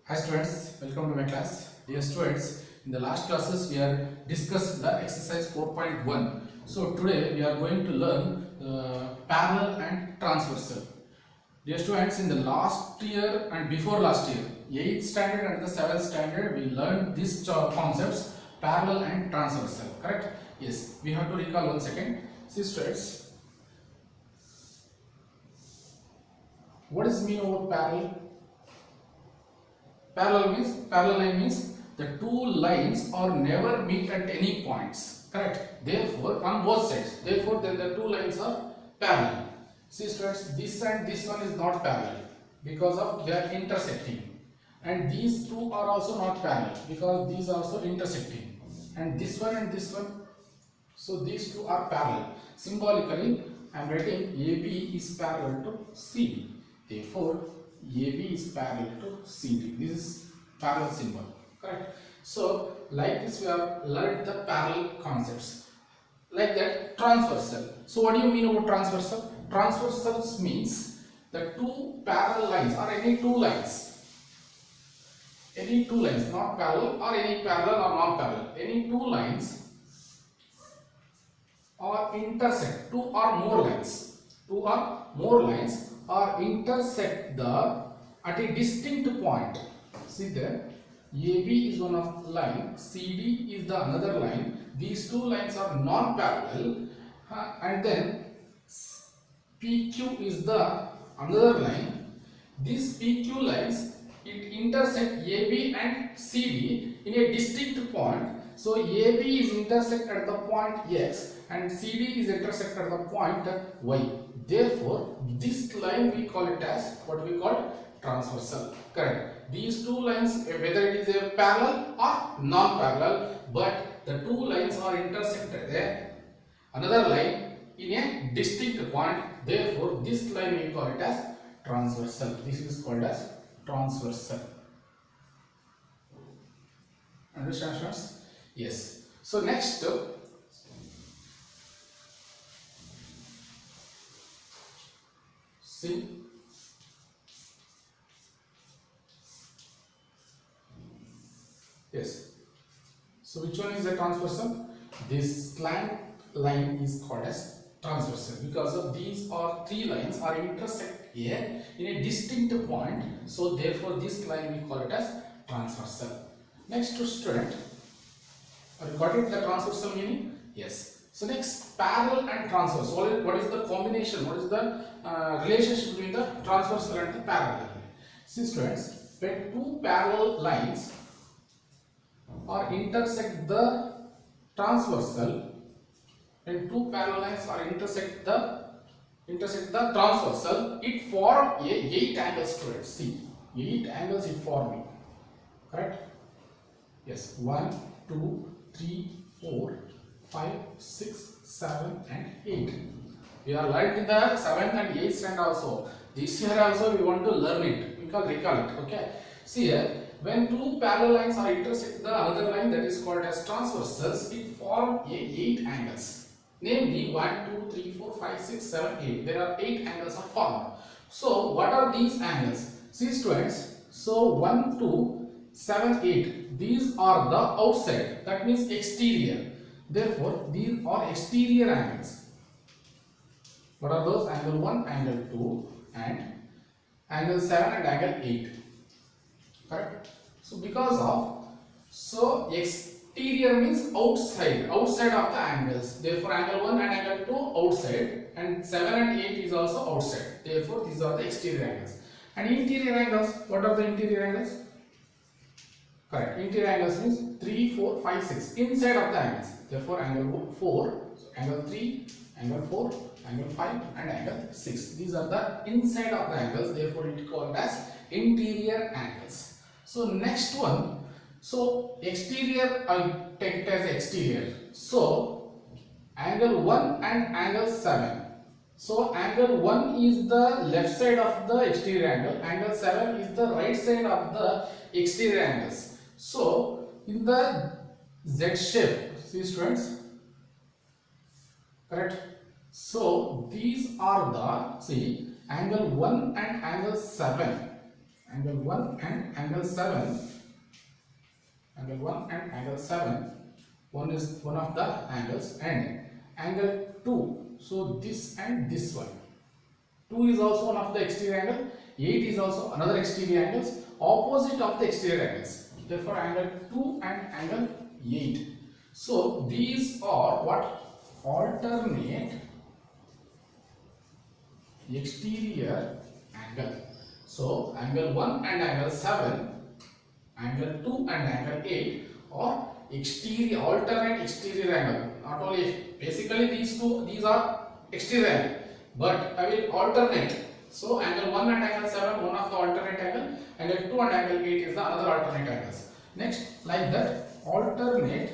Hi students, welcome to my class. Dear students, in the last classes we have discussed the exercise 4.1. So today we are going to learn parallel and transversal. Dear students, in the last year and before last year, 8th standard and the 7th standard, we learned these concepts parallel and transversal, correct? Yes, we have to recall once again. See students, what is mean about parallel? Parallel line means the two lines are never meet at any points, correct? Therefore on both sides, therefore then the two lines are parallel. See students, this and this one is not parallel because of they are intersecting, and these two are also not parallel because these are also intersecting, and this one and this one, so these two are parallel. Symbolically I am writing AB is parallel to CD, therefore AB is parallel to CD. This is parallel symbol, correct? So like this we have learned the parallel concepts. Like that, transversal. So what do you mean about transversal? Transversals means the two parallel lines or any two lines. Any two lines, not parallel or any parallel or non parallel. Any two lines or intersect, two or more lines. Two or more lines or intersect at a distinct point. See there, AB is one of line, CD is the another line. These two lines are non-parallel, and then PQ is the another line. These PQ lines, it intersect AB and CD in a distinct point. So AB is intersect at the point X and CD is intersect at the point Y. Therefore, this line we call it as what we call transversal. Correct. These two lines, whether it is a parallel or non-parallel, but the two lines are intersected there. Another line in a distinct point. Therefore, this line we call it as transversal. This is called as transversal. Understand, students? Yes. So next, see. Yes. So which one is a transversal? This slant line is called as transversal because of these are three lines are intersect here in a distinct point. So therefore this line we call it as transversal. Next to student, have you got it, the transversal meaning? Yes. So next, parallel and transversal. What is the combination? What is the relationship between the transversal and the parallel? See students, when two parallel lines or intersect the transversal, when two parallel lines are intersect the transversal, it form a 8 angles to it. See, 8 angles it forming, correct? Yes, 1, 2, 3, 4, 5, 6, 7 and 8. We are learned in the 7th and 8th standard also. This year also we want to learn it. We can recall it. Okay. See here, when two parallel lines are intersect the other line, that is called as transversals, it form 8 angles. Namely 1, 2, 3, 4, 5, 6, 7, 8. There are 8 angles are formed. So what are these angles? See students, so 1, 2, 7, 8. These are the outside. That means exterior. Therefore, these are exterior angles. What are those? Angle 1, angle 2 and angle 7 and angle 8. Correct? So because of, so exterior means outside of the angles. Therefore angle 1 and angle 2 outside, and 7 and 8 is also outside. Therefore these are the exterior angles. And interior angles, what are the interior angles? Correct. Interior angles means 3, 4, 5, 6 inside of the angles. Therefore angle 4, so angle 3, angle 4, angle 5 and angle 6. These are the inside of the angles. Therefore it is called as interior angles. So next one, so exterior, I take it as exterior. So angle 1 and angle 7. So angle 1 is the left side of the exterior angle. Angle 7 is the right side of the exterior angles. So in the Z shape, see students, correct? So these are the, see, angle 1 and angle 7. angle 1 and angle 7, angle 1 and angle 7, one is one of the angles, and angle 2, so this and this one, 2 is also one of the exterior angle, 8 is also another exterior angles, opposite of the exterior angles, therefore angle 2 and angle 8. So these are what? Alternate exterior angle. So angle 1 and angle 7, angle 2 and angle 8 are exterior, alternate exterior angle. Not only, basically these are exterior angle, but I will alternate. So angle 1 and angle 7, one of the alternate angle, angle 2 and angle 8 is the another alternate angles. Next, like that, alternate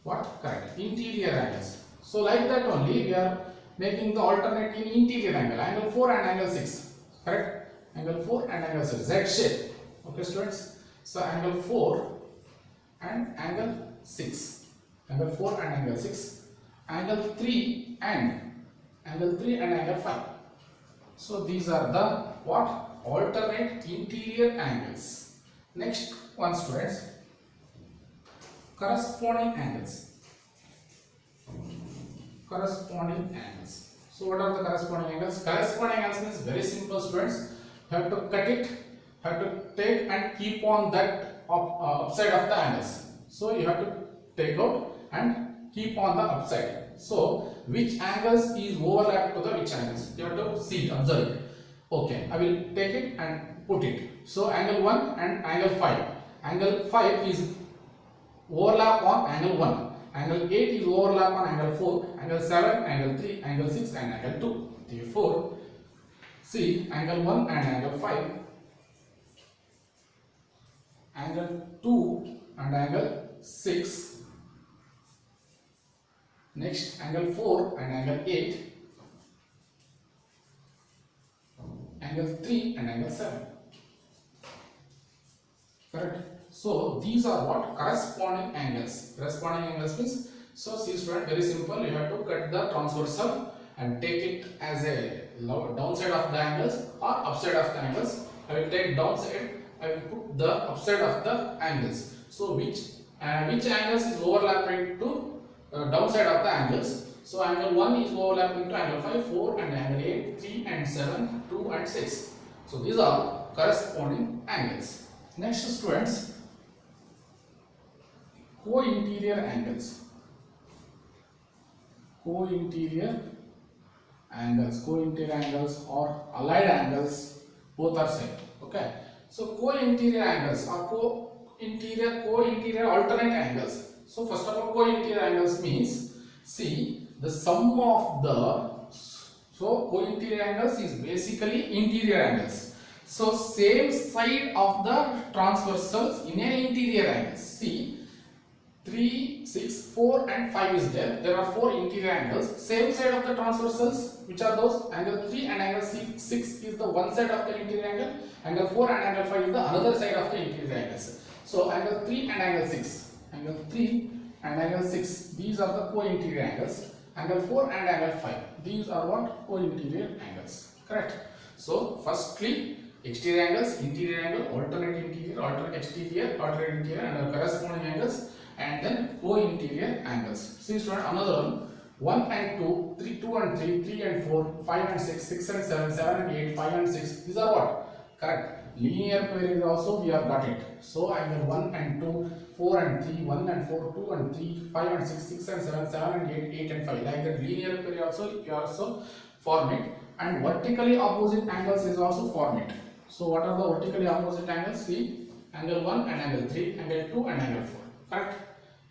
what? Correct, interior angles. So like that only we are making the alternate in interior angle, angle 4 and angle 6, correct, angle 4 and angle 6, Z shape. Okay students, so angle 4 and angle 6, angle 4 and angle 6, angle 3 and angle 5. So these are the what? Alternate interior angles. Next one students, corresponding angles. Corresponding angles. So what are the corresponding angles? Corresponding angles means very simple students. You have to cut it, have to take and keep on that upside of the angles. So you have to take out and keep on the upside. So which angles is overlap to the which angles? You have to see it, observe it. Okay, I will take it and put it. So angle 1 and angle 5. Angle 5 is overlap on angle 1. Angle 8 is overlap on angle 4. Angle 7, angle 3, angle 6 and angle 2. Therefore, see angle 1 and angle 5. Angle 2 and angle 6. Next angle 4 and angle 8. Angle 3 and angle 7. Correct. So these are what? Corresponding angles. Corresponding angles means, so see student, very simple, you have to cut the transversal and take it as a downside of the angles or upside of the angles. I will take downside, I will put the upside of the angles. So which angles is overlapping to downside of the angles? So angle 1 is overlapping to angle 5, 4 and angle 8, 3 and 7, 2 and 6. So these are corresponding angles. Next students, co-interior angles. Co-interior angles. Co-interior angles or allied angles, both are same. Okay. So co-interior angles or co-interior alternate angles. So first of all, co-interior angles means, see the sum of the, so co-interior angles is basically interior angles. So same side of the transversals in an interior angle. See 3, 6, 4 and 5 is there. There are 4 interior angles. Same side of the transversals, which are those? Angle 3 and angle 6 is the one side of the interior angle. Angle 4 and angle 5 is the another side of the interior angles. So angle 3 and angle 6. Angle 3 and angle 6. These are the co-interior angles. Angle 4 and angle 5. These are what? Co-interior angles. Correct. So firstly, exterior angles, interior angle, alternate interior, alternate exterior, alternate interior and corresponding angles, and then co-interior angles. See student, another one, 1 and 2, 2 and 3, 3 and 4, 5 and 6, 6 and 7, 7 and 8, 5 and 6. These are what? Correct. Linear pair is also we have got it. So angle 1 and 2, 4 and 3, 1 and 4, 2 and 3, 5 and 6, 6 and 7, 7 and 8, 8 and 5. Like that linear pair also you also form it, and vertically opposite angles is also form it. So what are the vertically opposite angles? See angle 1 and angle 3, angle 2 and angle 4. Correct.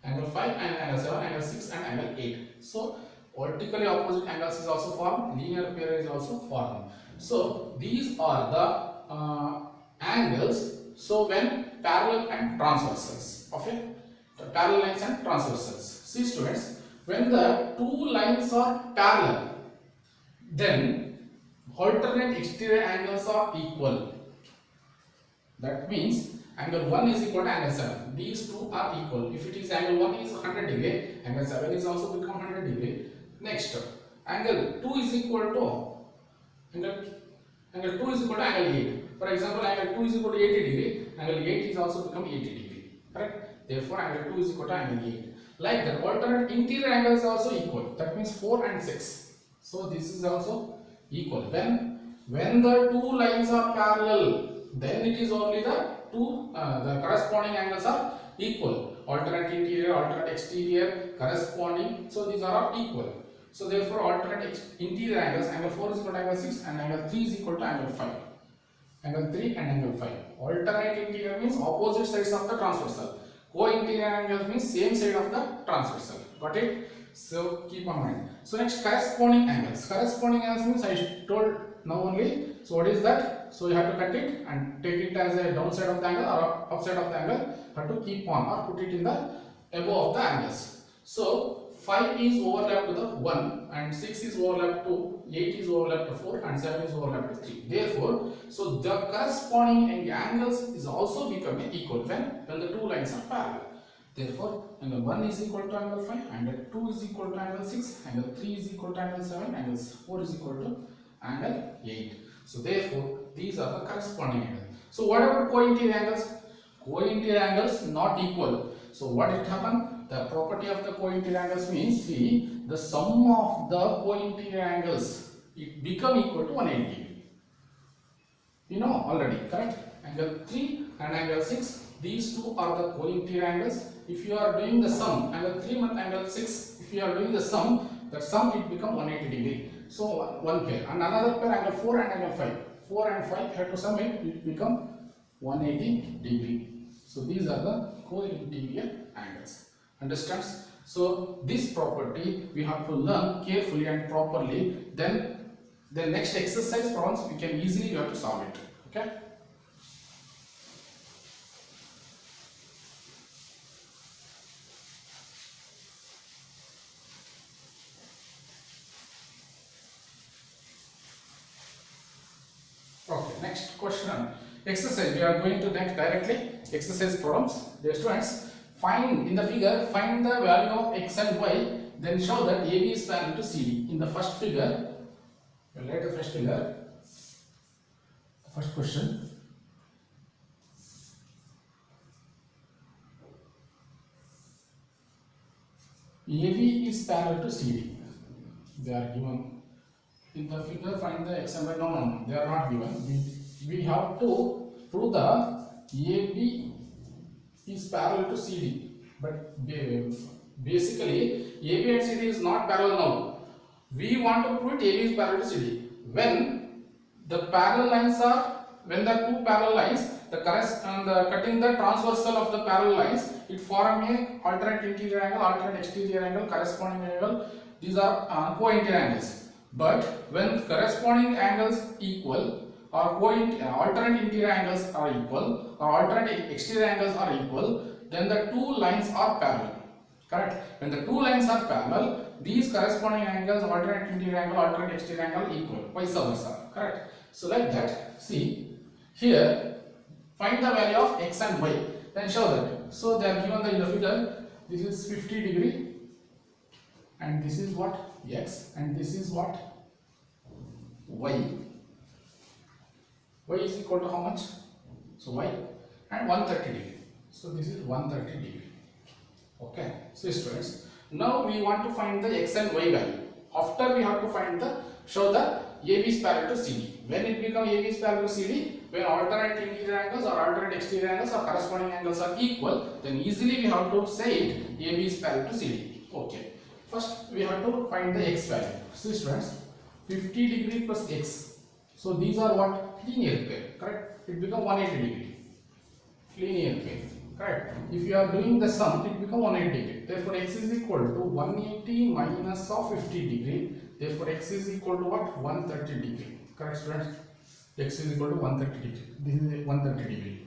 Angle 5 and angle 7, angle 6 and angle 8. So vertically opposite angles is also formed, linear pair is also formed. So these are the angles. So when parallel and transversals, okay, the parallel lines and transversals. See students, when the two lines are parallel, then alternate exterior angles are equal. That means angle 1 is equal to angle 7. These two are equal. If it is angle 1 is 100 degree, angle 7 is also become 100 degree. Next, angle 2 is equal to angle 2 is equal to angle 8. For example, angle 2 is equal to 80 degree, angle 8 is also become 80 degree. Correct? Therefore, angle 2 is equal to angle 8. Like that, alternate interior angles are also equal. That means 4 and 6. So this is also equal. When the two lines are parallel, then it is only the corresponding angles are equal. Alternate interior, alternate exterior, corresponding. So these are all equal. So therefore, alternate interior angles, angle 4 is equal to angle 6 and angle 3 is equal to angle 5. Angle 3 and angle 5. Alternate interior means opposite sides of the transversal. Co-interior angles means same side of the transversal. Got it? So keep on mind. So next, corresponding angles. Corresponding angles means I told now only. So what is that? So you have to cut it and take it as a downside of the angle or upside of the angle. You have to keep on or put it in the above of the angles. So 5 is overlapped to the 1 and 6 is overlapped to 8 is overlapped to 4 and 7 is overlapped to 3. Therefore, so the corresponding angles is also becoming equal when the two lines are parallel. Therefore, angle 1 is equal to angle 5, angle 2 is equal to angle 6, angle 3 is equal to angle 7, angle 4 is equal to angle 8. So therefore, these are the corresponding angles. So what about co-interior angles? Co-interior angles not equal. So what it happen? The property of the co-interior angles means, see, the sum of the co-interior angles, it become equal to 180 degree. You know already, correct? Angle 3 and angle 6, these two are the co-interior angles. If you are doing the sum, angle 3 and angle 6, if you are doing the sum, that sum it become 180 degree. So one pair and another pair, angle 4 and angle 5. 4 and 5 have to sum it become 180 degree. So these are the co-interior angles. Understands? So this property we have to learn carefully and properly. Then the next exercise problems we can easily have to solve it. Okay. Okay. Next question. Exercise. We are going to next directly exercise problems. Dear students. Find in the figure, find the value of x and y, then show that AB is parallel to CD. In the first figure, we'll write the first figure, the first question. AB is parallel to CD. They are given. In the figure, find the x and y. No, they are not given. We have to prove the AB is parallel to CD, but basically AB and CD is not parallel now. We want to prove AB is parallel to CD. When the parallel lines are, when the two parallel lines, cutting the transversal of the parallel lines, it form a alternate interior angle, alternate exterior angle, corresponding angle. These are co-interior angles. But when corresponding angles equal, or alternate interior angles are equal or alternate exterior angles are equal, then the two lines are parallel. Correct? When the two lines are parallel, these corresponding angles, alternate interior angle, alternate exterior angle equal, vice versa. Correct? So like that, see here, find the value of x and y, then show that. So they are given in the figure. This is 50 degree, and this is what x, and this is what y. Y is equal to how much? So y and 130 degree. So this is 130 degree. Okay. So students, now we want to find the x and y value. After we have to show the AB is parallel to CD. When it becomes AB is parallel to CD, when alternate interior angles or alternate exterior angles or corresponding angles are equal, then easily we have to say it AB is parallel to CD. Okay. First we have to find the x value. See students, 50 degree plus x. So these are what? Linear pair, correct? It becomes 180 degree. Linear pair, correct? If you are doing the sum, it becomes 180 degree. Therefore, x is equal to 180 minus of 50 degree. Therefore, x is equal to what? 130 degree. Correct, students? X is equal to 130 degree. This is 130 degree.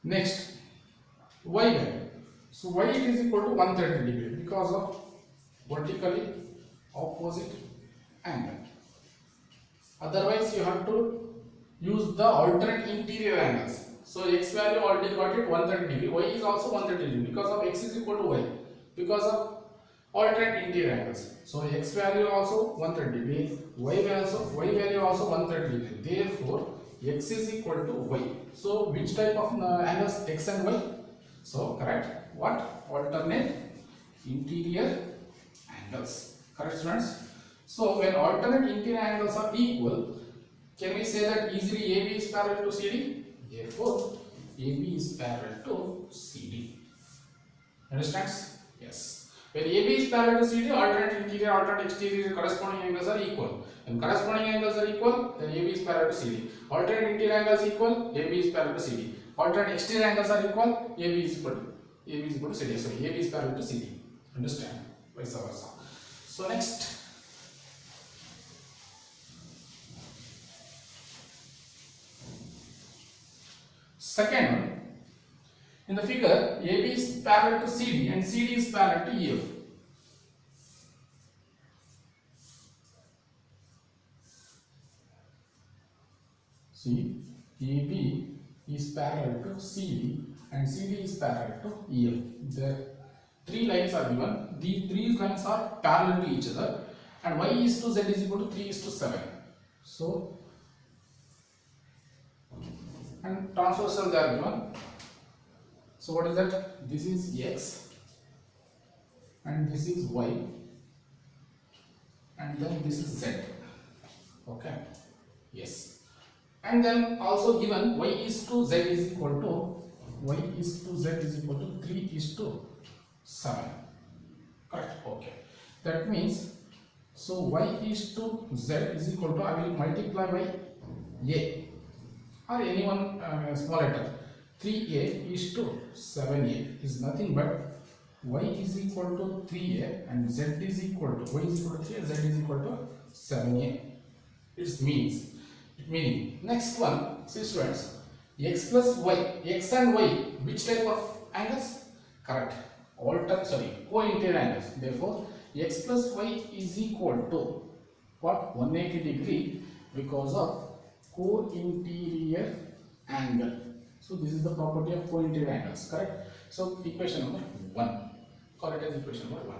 Next, y value. So y it is equal to 130 degree because of vertically opposite angle. Otherwise, you have to use the alternate interior angles. So x value already got it 130 degree. Y is also 130 degree because of x is equal to y. Because of alternate interior angles. So x value also 130 degree. Y value also 130 degree. Therefore, x is equal to y. So which type of angles, x and y? So correct. What? Alternate interior angles. Correct, students? So when alternate interior angles are equal, can we say that easily AB is parallel to CD? Therefore, AB is parallel to CD. Understands? Yes. When AB is parallel to CD, alternate interior, alternate exterior corresponding angles are equal. When corresponding angles are equal, then AB is parallel to CD. Alternate interior angles equal, AB is parallel to CD. Alternate exterior angles are equal, AB is equal to CD. So AB is parallel to CD. Understand? Vice versa. So next. Second one, in the figure, AB is parallel to CD and CD is parallel to EF. See, AB is parallel to CD and CD is parallel to EF. The three lines are given. These three lines are parallel to each other, and y is to z is equal to 3 is to 7. So, and transversal they are given. So what is that? This is x and this is y and then this is z. Okay. Yes. And then also given y is to z is equal to 3 is to 7. Correct. Okay. That means so y is to z is equal to, I will multiply by a or any one small letter. 3a is to 7a is nothing but y is equal to 3a and z is equal to, y is equal to 3a, z is equal to 7a. Meaning next one, see students, x plus y, x and y, which type of angles? Correct. Co-interior angles. Therefore, x plus y is equal to what? 180 degree because of co-interior angle. So this is the property of co-interior angles. Correct. So equation number 1. Call it as equation number 1.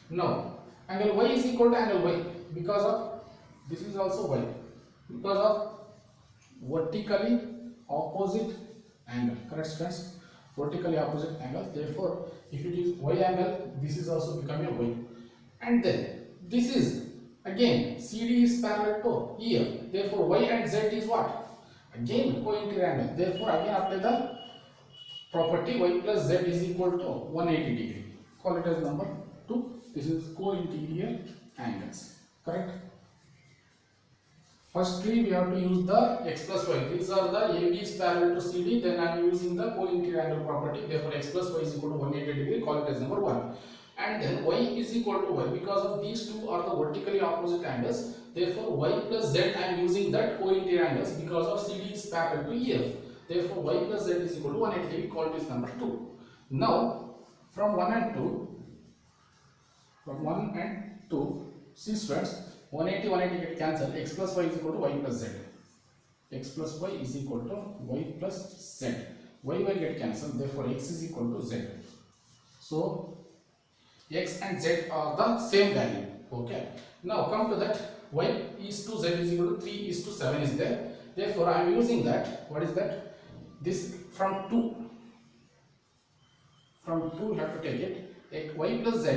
Now angle y is equal to angle y because of this is also y because of vertically opposite angle. Correct, students? Vertically opposite angle. Therefore, if it is y angle, this is also becoming a y. And then this is again CD is parallel to EF. Therefore, y and z is what? Again co-interior angle. Therefore, again apply the property y plus z is equal to 180 degree. Call it as number 2. This is co-interior angles. Correct? Firstly, we have to use the x plus y. These are the AB is parallel to CD. Then I am using the co-interior angle property. Therefore, x plus y is equal to 180 degree. Call it as number 1. And then y is equal to y because of these two are the vertically opposite angles. Therefore, y plus z I am using that co-interior angles because of CD is parallel to EF. Therefore, y plus z is equal to 180 degree. Call this number 2. Now, from 1 and 2, see students, 180 get cancelled. X plus y is equal to y plus z. X plus y is equal to y plus z. Y get cancelled. Therefore, x is equal to z. So, x and z are the same value. Okay. Now come to that. Y is to z is equal to 3 is to 7 is there. Therefore, I am using that. What is that? This from 2. From 2 you have to take it. Y plus z.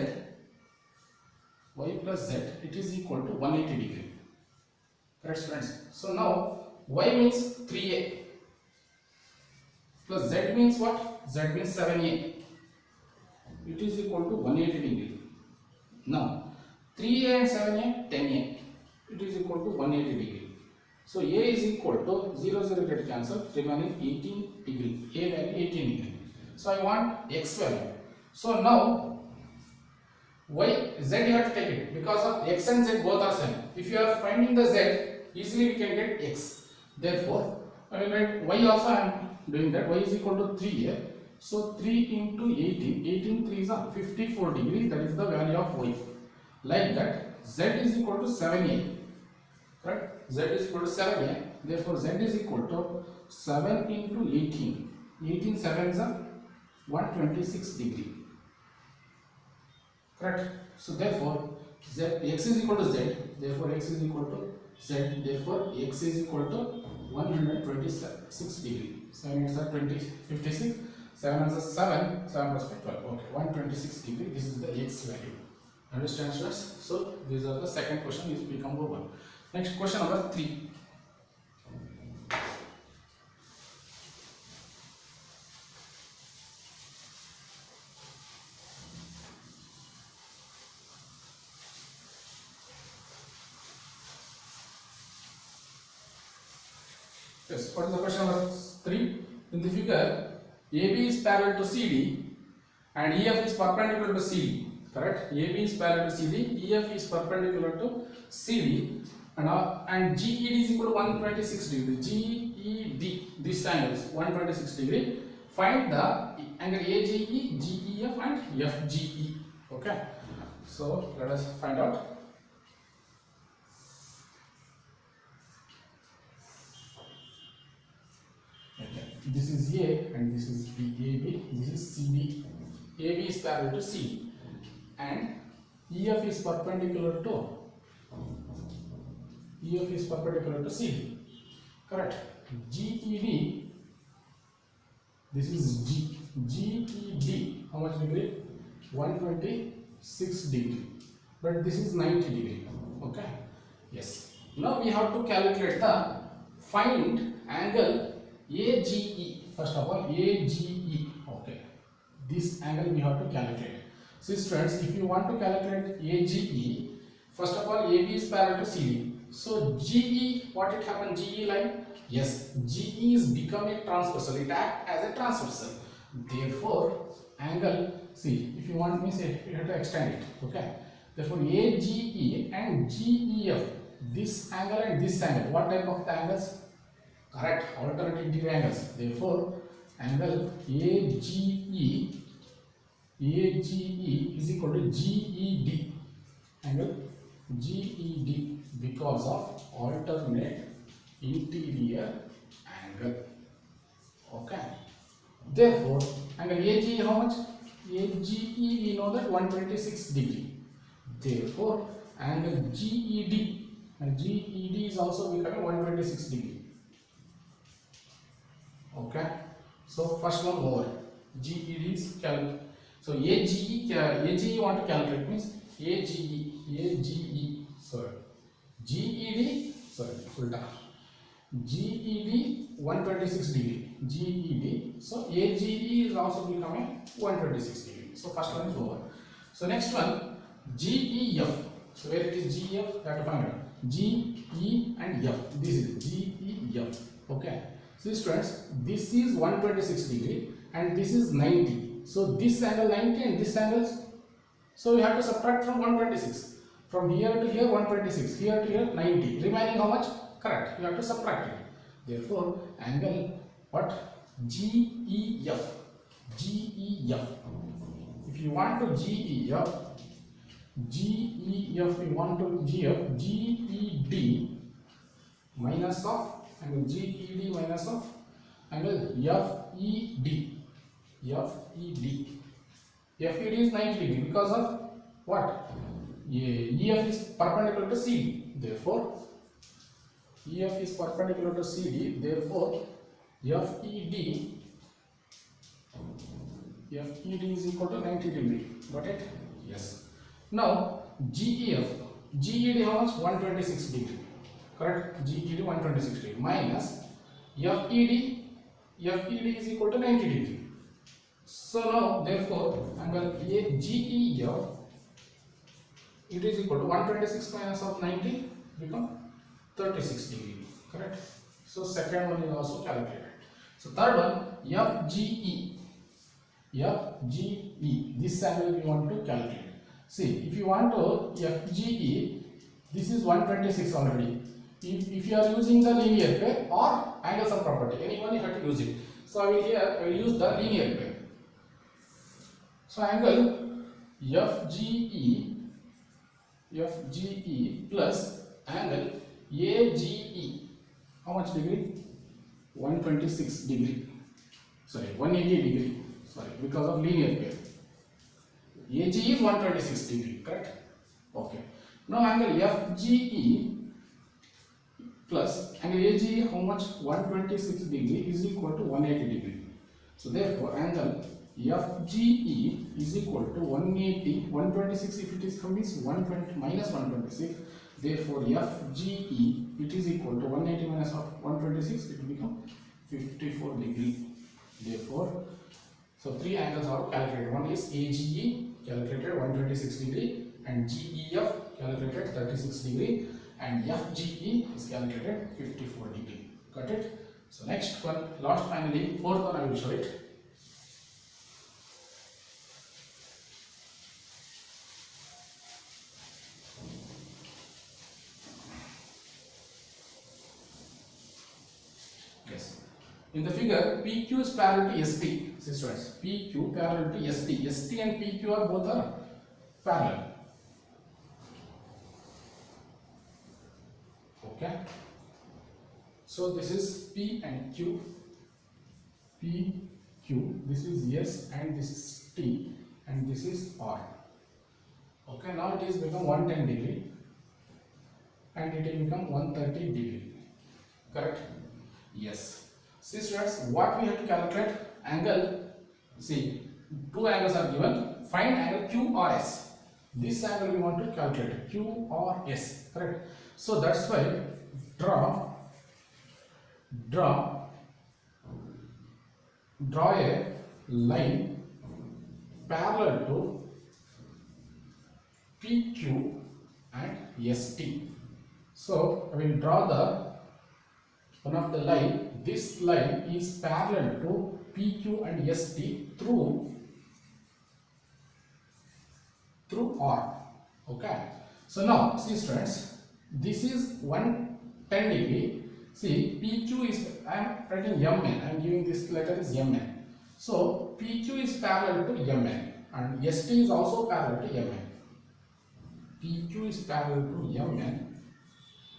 It is equal to 180 degree. Correct, friends? So now y means 3a plus z means what? Z means 7a. It is equal to 180 degree. Now 3a and 7a 10a. It is equal to 180 degree. So a is equal to 0 get cancelled, remaining 18 degree. A value 18 degree. So I want x value. So now y, z you have to take it because of x and z both are same. If you are finding the z, easily we can get x. Therefore, I will write y also I am doing that. Y is equal to 3 here. So 3 into 18, 18 3 is 54 degree. That is the value of y. Like that, z is equal to 7a. Correct? Z is equal to 7a. Therefore, z is equal to 7 into 18. 18 7 is 126 degree. Correct? So therefore, x is equal to z. Therefore, x is equal to z. Therefore, x is equal to 126 degree. 7 8s are 20, 56. 7 is 7. 7 plus 5, 12. Okay, 126 degree. This is the x value. Understand, students? So these are the second question is become over. Next question number 3. Yes, what is the question number 3? In the figure, AB is parallel to CD and EF is perpendicular to CD. Correct? AB is parallel to CD, EF is perpendicular to CD, and GED is equal to 126 degree. GED, this angle is 126 degree. Find the angle AGE, GEF and FGE. Okay. So let us find out. This is A and this is B. AB, this is CD. AB is parallel to CD and EF is perpendicular to CD. Correct. GED, this is G. GED, how much degree? 126 degree. But this is 90 degree. Okay. Yes. Now we have to calculate the find angle AGE. First of all, AGE. Okay. This angle we have to calculate. See students, if you want to calculate AGE, first of all, AB is parallel to CD. So GE, what it happened? GE line? Yes, GE is becoming transversal. It acts as a transversal. Therefore, angle, see, if you want me say, you have to extend it. Okay. Therefore, AGE and GEF, this angle and this angle, what type of angles? Correct, alternate interior angles. Therefore, angle AGE is equal to GED. Angle GED because of alternate interior angle. Okay. Therefore, angle AGE how much? AGE we know that 126 degree. Therefore, angle GED and GED is also becoming 126 degree. Okay, so first one over. GED is calculate. So AGE you want to calculate means AGE, sorry, GED, sorry, full down. GED 126 degree. GED, so AGE is also becoming 126 degree. So first one is over. So next one, GEF. So where it is GEF, you have to find out. GE and F. This is GEF. Okay. See students, this is 126 degree and this is 90. So this angle 90 and this angle, so we have to subtract from 126. From here to here 126, here to here 90. Remaining how much? Correct. You have to subtract it. Therefore, angle what? GEF. GEF. If you want to GEF, we want to GEF, GED minus of angle GED minus of angle FED. FED is 90 degree because of what? EF is perpendicular to CD. Therefore, EF is perpendicular to CD. Therefore, FED is equal to 90 degree. Got it? Yes. Now, GEF. GED how much? 126 degree. Correct? GED 126 degree minus FED. FED is equal to 90 degree. So now, therefore, angle GEF, it is equal to 126 minus of 90 become 36 degree. Correct? So second one is also calculated. So third one, FGE. FGE. This angle we want to calculate. See, if you want to FGE, this is 126 already. If you are using the linear pair or angles of property, anyone you have to use it. So I will use the linear pair. So angle FGE plus angle AGE. How much degree? 126 degree. Sorry, 180 degree. Sorry, because of linear pair. AGE is 126 degree, correct? Okay. Now angle FGE plus angle AGE how much? 126 degree is equal to 180 degree. So therefore angle FGE is equal to 180, 126 if it is coming is 120 minus 126. Therefore FGE it is equal to 180 minus of 126, it will become 54 degree. Therefore, so three angles are calculated. One is AGE calculated 126 degree and GEF calculated 36 degree and FGE is calculated 54 degree. Got it? So next one, last finally, fourth one I will show it. Yes. In the figure, PQ is parallel to ST. Sisters, PQ parallel to ST. ST and PQ are both are parallel. Okay. So this is P and Q. P, Q. This is S and this is T and this is R. Okay. Now it is become 110 degree and it will become 130 degree. Correct? Yes. Sisters, what we have to calculate? Angle. See, two angles are given. Find angle QRS. This angle we want to calculate. QRS. Correct? So that's why draw a line parallel to PQ and ST. So I will draw the one of the line. This line is parallel to PQ and ST through R. Okay. So now see students, this is 110 degree. See, PQ is, I am writing MN, I am giving this letter is MN. So PQ is parallel to MN and ST is also parallel to MN. PQ is parallel to MN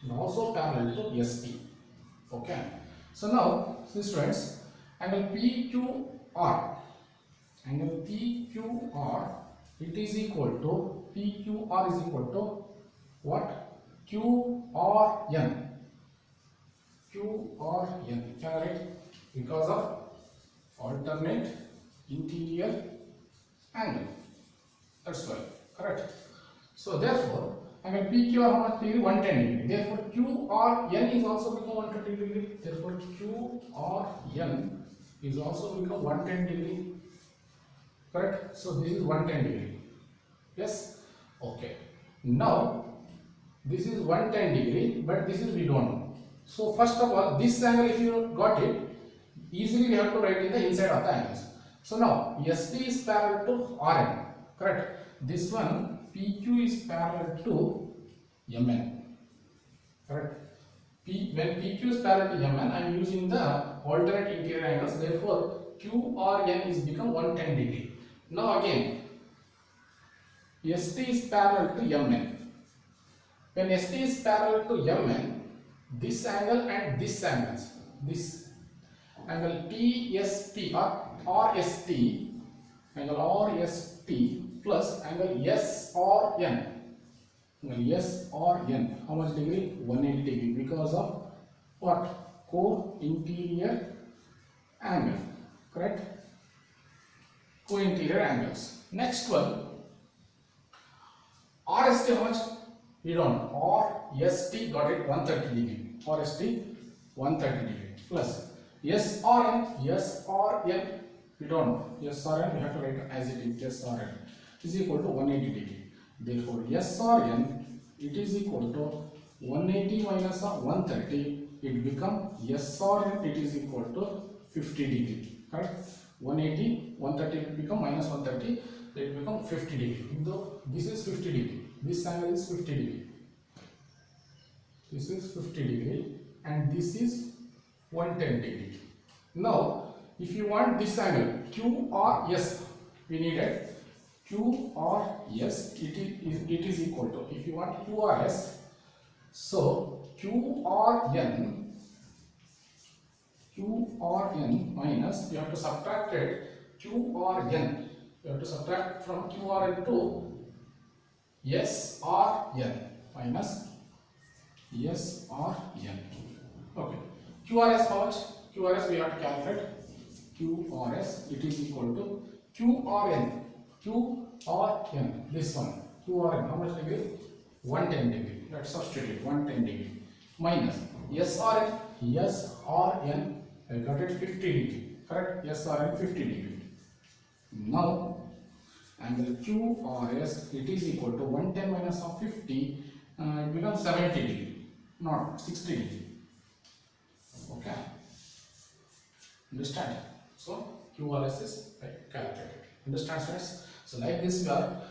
and also parallel to ST. Okay. So now, see students, angle PQR, it is equal to, PQR is equal to what? QRN. QRN. Can I write? Because of alternate interior angle. That's why. Correct. So therefore, angle PQR how much degree? 110 degree. Therefore QRN is also become 120 degree. Therefore QRN is also become 110 degree. Correct. So this is 110 degree. Yes. Okay. Now this is 110 degree, but this is we don't know. So first of all, this angle if you got it, easily we have to write in the inside of the angles. So now ST is parallel to RN. Correct. This one PQ is parallel to MN. Correct. When PQ is parallel to MN, I am using the alternate interior angles. Therefore, QRN is become 110 degree. Now again, ST is parallel to MN. When ST is parallel to MN, this angle and this angle, this angle TST or RST, angle RST plus angle SRN. Angle SRN, how much degree? 180 degree because of what? Co-interior angle. Correct? Co-interior angles. Next one, RST how much? We don't know. RST got it 130 degree. RST 130 degree plus SRN we don't know. SRN we have to write as it is. SRN is equal to 180 degree. Therefore SRN it is equal to 180 minus 130. It become SRN it is equal to 50 degree. Correct? 180 130 will become minus 130. It will become 50 degree. Though this is 50 degree. This angle is 50 degree. This is 50 degree and this is 110 degree. Now, if you want this angle QRS, we needed QRS. It is equal to, if you want QRS, so QRN minus, you have to subtract it QRN. You have to subtract from QRN to SRN minus S or N. Okay. QRS how much? QRS we have to calculate. QRS, it is equal to Q or N. Q or N. This one. Q or N. How much degree? 110 degree. Let's substitute 110 degree. Minus S or N. S or N. I got it 50 degree. Correct? S or N 50 degree. Now angle QRS, it is equal to 110 minus of 50. It becomes 70 degree, not 60 degree. Okay. Understand? So QRS is calculated. Understand, students? So like this we are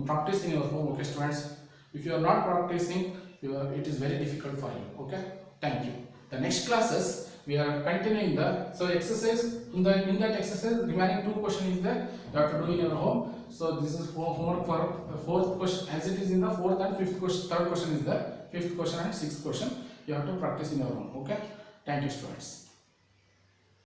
practicing your home. Okay, students. If you are not practicing, it is very difficult for you. Okay. Thank you. The next classes we are continuing the exercise. In that exercise, remaining 2 questions is there. You have to do in your home. So this is homework for 4th question, as it is in the 4th and 5th question. 3rd question is there. 5th question and 6th question you have to practice in your home. Okay. Thank you, students.